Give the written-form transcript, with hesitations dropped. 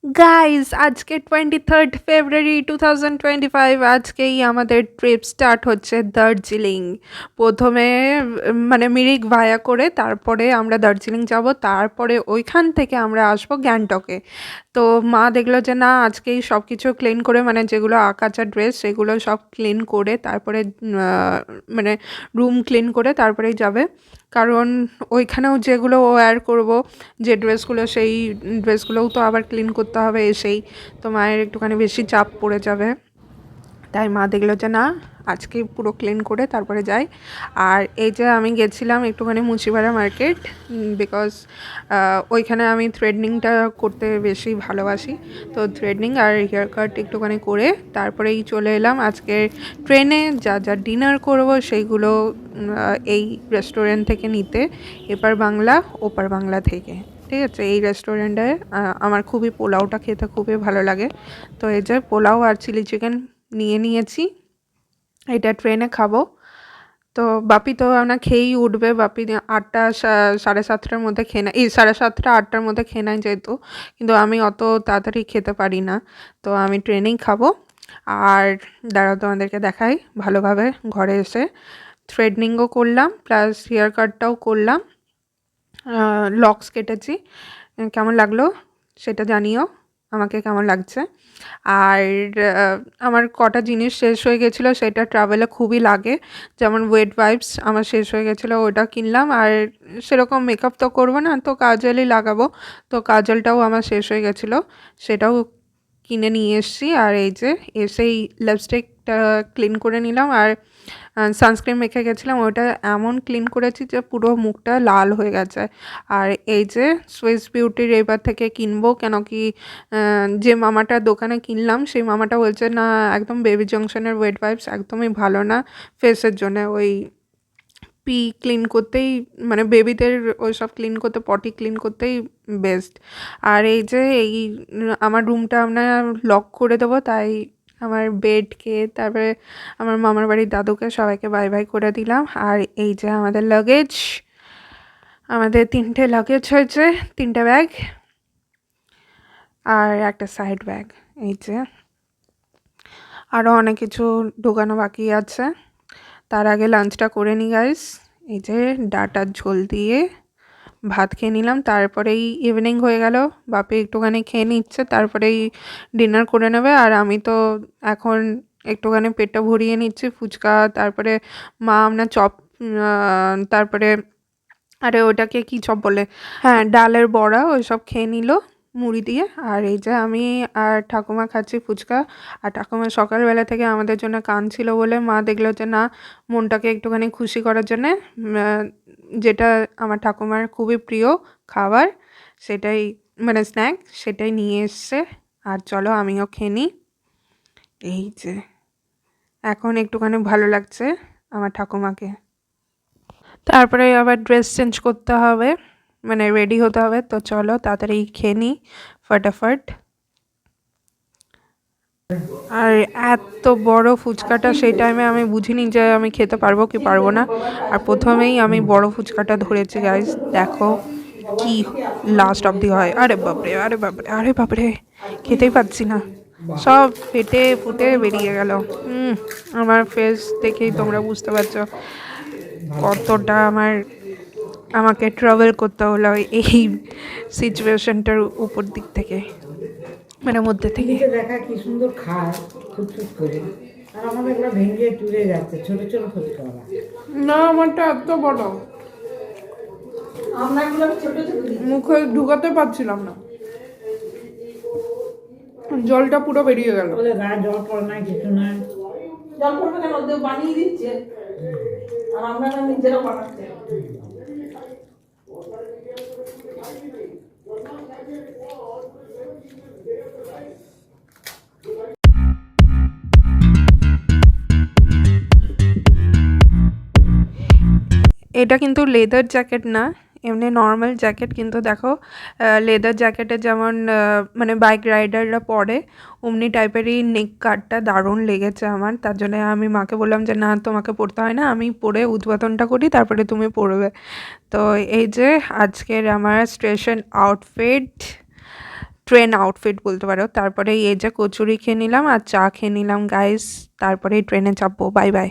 Guys আজকে 23rd ফেব্রুয়ারি 2025 আজকেই আমাদের ট্রিপ স্টার্ট হচ্ছে দার্জিলিং। প্রথমে মানে মিরিক ভায়া করে তারপরে আমরা দার্জিলিং যাব, তারপরে ওইখান থেকে আমরা আসবো গ্যাংটকে। তো মা দেখলো যে না, আজকেই সব কিছু ক্লিন করে, মানে যেগুলো আকাচা ড্রেস সেগুলো সব ক্লিন করে তারপরে মানে রুম ক্লিন করে তারপরেই যাবে। কারণ ওইখানেও যেগুলো ওয়্যার করব, যে ড্রেসগুলো, সেই ড্রেসগুলোও তো আবার ক্লিন করতে হবে এসেই। তো মায়ের একটুখানি বেশি চাপ পড়ে যাবে, তাই মা দেখলো যে না, আজকে পুরো ক্লিন করে তারপরে যাই। আর এই যে আমি গেছিলাম একটুখানি মুচিপাড়া মার্কেট, বিকজ ওইখানে আমি থ্রেডনিংটা করতে বেশি ভালোবাসি। তো থ্রেডনিং আর হেয়ার কাট একটুখানি করে তারপরেই চলে এলাম আজকে ট্রেনে যা যা ডিনার করব সেইগুলো এই রেস্টুরেন্ট থেকে নিতে, এপার বাংলা ওপার বাংলা থেকে। ঠিক আছে, এই রেস্টুরেন্টে আমার খুবই পোলাওটা খেতে খুবই ভালো লাগে। তো এই যে পোলাও আর চিলি চিকেন নিয়ে নিয়েছি, এটা ট্রেনে খাবো। তো বাপি তো না খেয়েই উঠবে, বাপি 8টা 7:30টার মধ্যে খেয়ে নেয়, এই 7:30 8টার মধ্যে খেয়ে নেয় যেহেতু, কিন্তু আমি অত তাড়াতাড়ি খেতে পারি না, তো আমি ট্রেনেই খাবো। আর দাঁড়াও তোমাদেরকে দেখাই ভালোভাবে। ঘরে এসে থ্রেডনিংও করলাম, প্লাস হেয়ার কাটটাও করলাম, লকস কেটেছি। কেমন লাগলো সেটা জানিও আমাকে কেমন লাগছে। আর আমার কটা জিনিস শেষ হয়ে গেছিলো, সেটা ট্রাভেলে খুবই লাগে, যেমন ওয়েট ওয়াইপস আমার শেষ হয়ে গেছিলো, ওটা কিনলাম। আর সেরকম মেকআপ তো করবো না, তো কাজলই লাগাবো, তো কাজলটাও আমার শেষ হয়ে গেছিলো, সেটাও কিনে নিয়ে এসেছি। আর এই যে এসেই লিপস্টিকটা ক্লিন করে নিলাম, আর সানস্ক্রিন মেখে গেছিলাম, ওটা এমন ক্লিন করেছি যে পুরো মুখটা লাল হয়ে গেছে। আর এই যে সুইস বিউটির এবার থেকে কিনবো, কেন কি যে মামাটার দোকানে কিনলাম সেই মামাটা বলছে না, একদম বেবি জংশনের ওয়েট ওয়াইপস একদমই ভালো না ফেসের জন্য, ওই পি ক্লিন করতেই, মানে বেবিদের ওই সব ক্লিন করতে, পটি ক্লিন করতেই বেস্ট। আর এই যে এই আমার রুমটা আমরা লক করে দেবো, তাই আমার বেডকে, তারপরে আমার মামার বাড়ির দাদুকে সবাইকে বাই বাই করে দিলাম। আর এই যে আমাদের লাগেজ, আমাদের 3টে লাগেজ হয়েছে, 3টে ব্যাগ আর একটা সাইড ব্যাগ। এই যে আরও অনেক কিছু ঢোকানো বাকি আছে, তার আগে লাঞ্চটা করে নিই গাইস। এই যে ডাটার ঝোল দিয়ে ভাত খেয়ে নিলাম, তারপরেই ইভিনিং হয়ে গেল, বাপি একটুখানি খেয়ে নিচ্ছে, তারপরেই ডিনার করে নেবে। আর আমি তো এখন একটুখানি পেটটা ভরিয়ে নিচ্ছি ফুচকা, তারপরে মা আপনার চপ, তারপরে আরে ওটাকে কী চপ বলে, হ্যাঁ ডালের বড়া, ওই সব খেয়ে নিল মুড়ি দিয়ে। আর এই যে আমি আর ঠাকুমা খাচ্ছি ফুচকা। আর ঠাকুমা সকালবেলা থেকে আমাদের জন্য কাঁদছিল বলে মা দেখলো যে না, মনটাকে একটুখানি খুশি করার জন্যে যেটা আমার ঠাকুমার খুবই প্রিয় খাবার, সেটাই মানে স্ন্যাক, সেটাই নিয়ে এসছে। আর চলো আমিও খেয়ে নিই। এই যে এখন একটুখানি ভালো লাগছে আমার ঠাকুমাকে। তারপরে আবার ড্রেস চেঞ্জ করতে হবে, মানে রেডি হতে হবে, তো চলো তাড়াতাড়ি খেয়ে নিই ফটাফট। আর এত বড় ফুচকাটা সেই টাইমে আমি বুঝিনি যে আমি খেতে পারবো কি পারবো না, আর প্রথমেই আমি বড় ফুচকাটা ধরেছি গাইজ, দেখো কি লাস্ট অবধি হয়। আরে বাপরে, আরে বাপরে, আরে বাপরে, খেতেই পাচ্ছি না, সব ফেটে ফুটে বেরিয়ে গেল। আমার ফেস দেখেই তোমরা বুঝতে পারছো কতটা আমাকে ট্রাভেল করতে হলো এই সিচুয়েশনটার উপর দিক থেকে, মানে মধ্যে থেকে। দেখা কি সুন্দর খায় ফুটফুট করে, আর আমাদের এগুলো ভেঙে টুরে যাচ্ছে ছোট ছোট ফুচকা। না, আমারটা এত বড়, আমরা এগুলো ছোট ছোট মুখে ঢুকাতে পারছিলাম না, জলটা পুরো বেরিয়ে গেল। বলে গায়ে জল পড়ে না, কিছু না, জল পড়বে কেন, ওদের বানিয়ে দিচ্ছে আর আমরা নিজেরা বানাচ্ছি। এটা কিন্তু লেদার জ্যাকেট না, এমনি নর্মাল জ্যাকেট, কিন্তু দেখো লেদার জ্যাকেটে যেমন মানে বাইক রাইডাররা পরে অমনি টাইপেরই নেক কাটটা দারুণ লেগেছে আমার, তার জন্য আমি মাকে বললাম যে না তোমাকে পরতে হয় না, আমি পরে উদ্বোধনটা করি তারপরে তুমি পরবে। তো এই যে আজকের আমার স্টেশন আউটফিট, ট্রেন আউটফিট বলতে পারো। তারপরে এই যে কচুরি খেয়ে নিলাম আর চা খেয়ে নিলাম গাইস, তারপরেই ট্রেনে চাপবো। Bye bye.